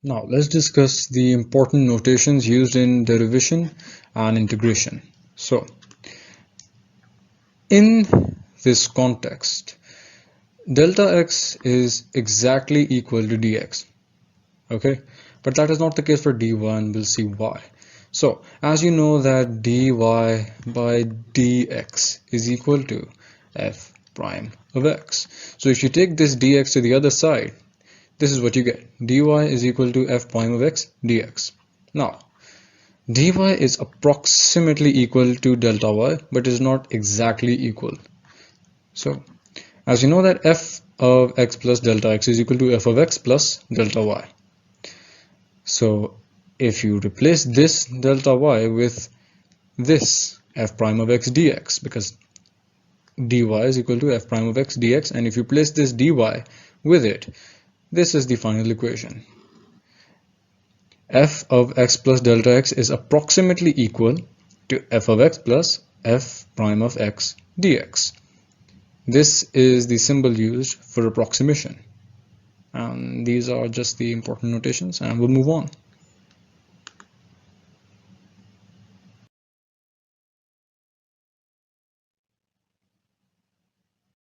Now let's discuss the important notations used in derivation and integration. So in this context, delta x is exactly equal to dx. Okay, but that is not the case for dy, and we'll see why. So as you know that dy by dx is equal to f prime of x. So if you take this dx to the other side, this is what you get. Dy is equal to f prime of x dx. Now dy is approximately equal to delta y, but is not exactly equal. So as you know that f of x plus delta x is equal to f of x plus delta y. So if you replace this delta y with this f prime of x dx, because dy is equal to f prime of x dx, and if you place this dy with it, this is the final equation. F of x plus delta x is approximately equal to f of x plus f prime of x dx. This is the symbol used for approximation. And these are just the important notations, and we'll move on.